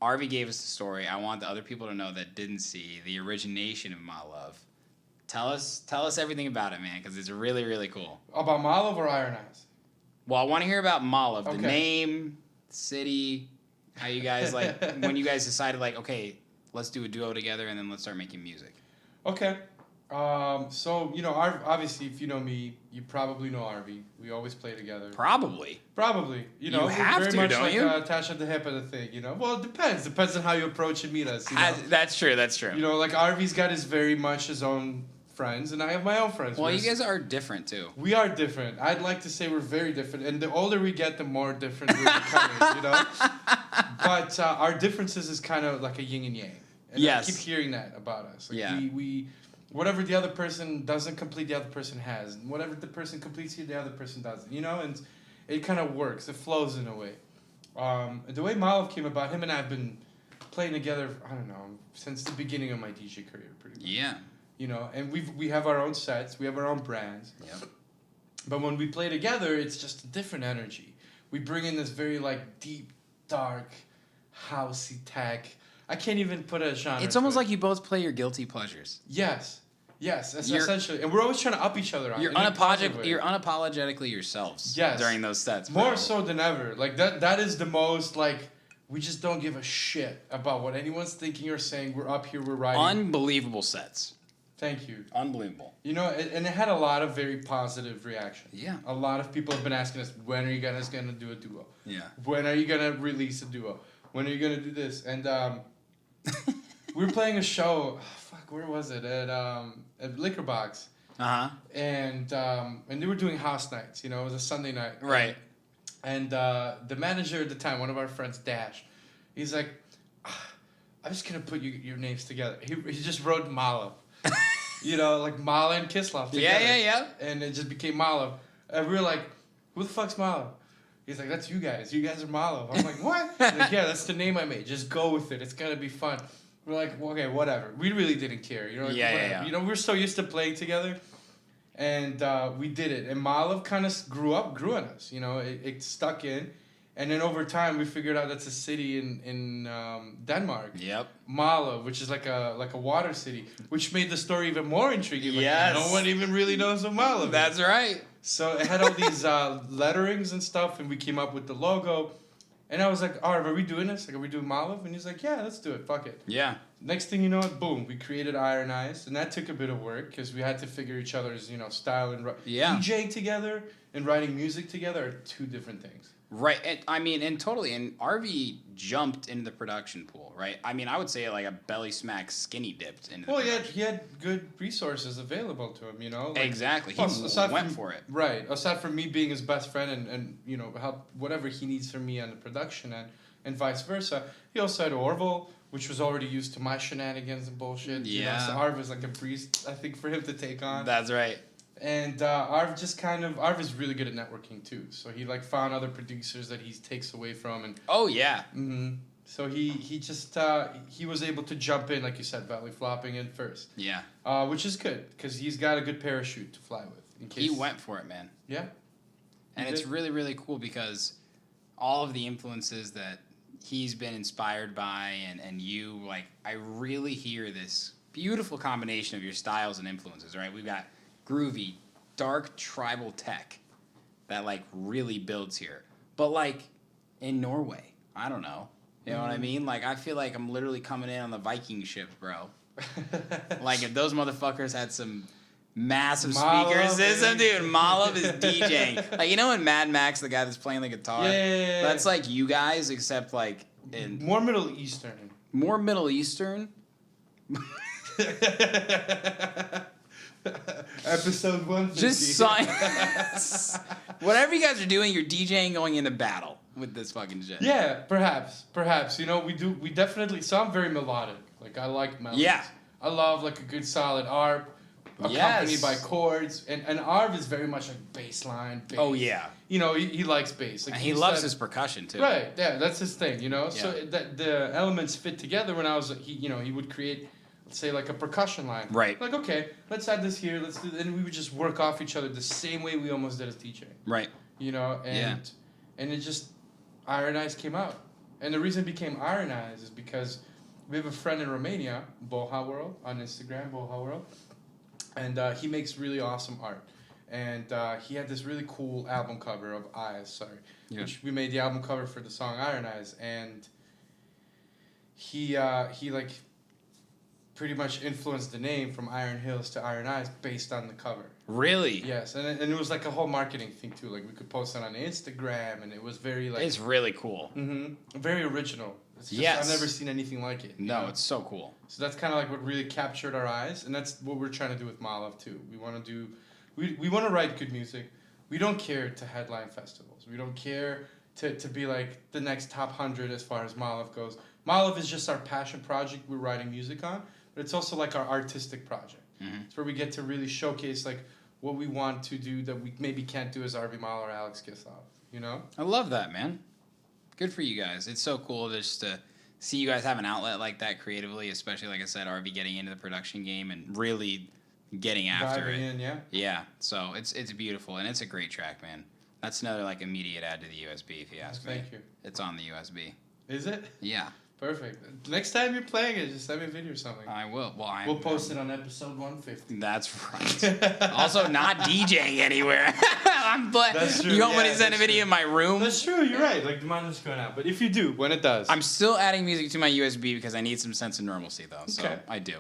Arby gave us the story. I want the other people to know that didn't see the origination of MALOV. Tell us everything about it, man, because it's really, really cool. About MALOV or Iron Eyes? Well, I want to hear about MALOV, Okay. the name, city, how you guys, like, when you guys decided, like, okay, let's do a duo together and then let's start making music. Okay. So, you know, obviously, if you know me, you probably know Arby. We always play together. Probably. You know, You have very to, much don't like you? attached at the hip of the thing, you know? Well, it depends. Depends on how you approach and meet us, you know? That's true. That's true. You know, like, Arby's got very much his own friends, and I have my own friends. Well, you guys are different, too. We are different. I'd like to say we're very different. And the older we get, the more different we're becoming, you know? But our differences is kind of like a yin and yang. And Yes. I keep hearing that about us. Like Yeah. we whatever the other person doesn't complete, the other person has. And whatever the person completes here, the other person doesn't. You know? And it kind of works. It flows in a way. The way MALOV came about, him and I have been playing together, I don't know, since the beginning of my DJ career, pretty much. Yeah. You know, and we have our own sets, we have our own brands. Yep. But when we play together, it's just a different energy. We bring in this very, like, deep, dark, housey tech. I can't even put a genre. It's almost like you both play your guilty pleasures. Yes. That's essentially. And we're always trying to up each other out. You're unapologetically yourselves. Yes. During those sets. More bro. so than ever. Like, that is the most, like, we just don't give a shit about what anyone's thinking or saying. We're up here, we're writing. Unbelievable sets. Thank you. Unbelievable. You know, and it had a lot of very positive reaction. Yeah. A lot of people have been asking us, when are you guys gonna do a duo? Yeah. When are you gonna release a duo? When are you gonna do this? And we were playing a show. Where was it? At Liquor Box. And they were doing house nights. You know, it was a Sunday night. Right. And the manager at the time, one of our friends, Dash, he's like, I'm just gonna put your names together. He just wrote MALOV. You know, like Mala and Kislov together. Yeah. And it just became MALOV. And we were like, who the fuck's MALOV? He's like, that's you guys. You guys are MALOV. I'm like, what? Like, yeah, that's the name I made. Just go with it. It's gonna be fun. We're like, well, okay, whatever. We really didn't care. You know, like, Yeah. You know, we're so used to playing together. And we did it. And MALOV kind of grew on us. You know, it stuck in. And then over time, we figured out that's a city in Denmark. Yep. MALOV, which is like a water city, which made the story even more intriguing. Like, Yes. no one even really knows what MALOV is. That's right. So it had all these letterings and stuff, and we came up with the logo. And I was like, are we doing this? Like, are we doing MALOV? And he's like, yeah, let's do it. Fuck it. Yeah. Next thing you know, boom, we created Iron Eyes. And that took a bit of work because we had to figure each other's, you know, style. And DJing together and writing music together are two different things. Right. And totally. And RV jumped into the production pool, right? I mean, I would say like a belly smack skinny dipped into the production. He had good resources available to him, you know? Like, Exactly. He went for it. Right. Aside from me being his best friend and you know, help whatever he needs from me on the production end and vice versa, he also had Orville, which was already used to my shenanigans and bullshit. Yeah. You know? So Arv was like a breeze, I think, for him to take on. That's right. And Arv is really good at networking too. So he like found other producers that he takes away from and. Oh yeah. Mm-hmm. So he just he was able to jump in, like you said, belly flopping in first. Yeah. Which is good because he's got a good parachute to fly with. In case. He went for it, man. Yeah. And it's really, really cool because all of the influences that he's been inspired by and you, like, I really hear this beautiful combination of your styles and influences, right? We've got groovy, dark tribal tech that, like, really builds here. But, like, in Norway, I don't know. You know what I mean? Like, I feel like I'm literally coming in on the Viking ship, bro. Like, if those motherfuckers had some massive speaker system, dude, MALOV is DJing. Like, you know in Mad Max, the guy that's playing the guitar? Yeah. That's like you guys, except, like, in... More Middle Eastern. More Middle Eastern? Episode 150. Just science. Whatever you guys are doing, you're DJing going into battle with this fucking shit. Yeah, perhaps. You know, we definitely. So I'm very melodic. Like, I like melodies. Yeah. I love like a good solid ARP, accompanied by chords, and ARP is very much like bass line. Bass. Oh yeah. You know, he likes bass. Like, And he loves his percussion too. Right. Yeah, that's his thing. You know, Yeah. so that the elements fit together. When I was, he would create. Let's say like a percussion line. Right. Like, okay, let's add this here, let's do and we would just work off each other the same way we almost did as DJing. Right. You know, and it just Iron Eyes came out. And the reason it became Iron Eyes is because we have a friend in Romania, Boha World, on Instagram, Boha World. And he makes really awesome art. And he had this really cool album cover of Eyes, which we made the album cover for the song Iron Eyes. And he like pretty much influenced the name from Iron Hills to Iron Eyes based on the cover. Really? Yes, and it was like a whole marketing thing too. Like we could post it on Instagram, and it was very like. It's really cool. Very original. It's just, yes. I've never seen anything like it. No, it's so cool. So that's kind of like what really captured our eyes, and that's what we're trying to do with MALOV too. We want to do, we want to write good music. We don't care to headline festivals. We don't care to be like the next top 100 as far as MALOV goes. MALOV is just our passion project we're writing music on, but it's also like our artistic project. It's where we get to really showcase like what we want to do that we maybe can't do as RV Mal or Alex Kislov, you know? I love that, man. Good for you guys. It's so cool just to see you guys have an outlet like that creatively, especially, like I said, RV getting into the production game and really getting after Diving it. in, yeah. Yeah, so it's beautiful, and it's a great track, man. That's another, like, immediate add to the USB, if you ask me. Thank you. It's on the USB. Is it? Yeah. Perfect. Next time you're playing it, just send me a video or something. I will. Well, we'll post it on episode 150. That's right. Also, not DJing anywhere. That's true. You want me to send a video in my room? That's true. You're right. Like, the mine is going out. But if you do, when it does. I'm still adding music to my USB because I need some sense of normalcy, though. So Okay. I do.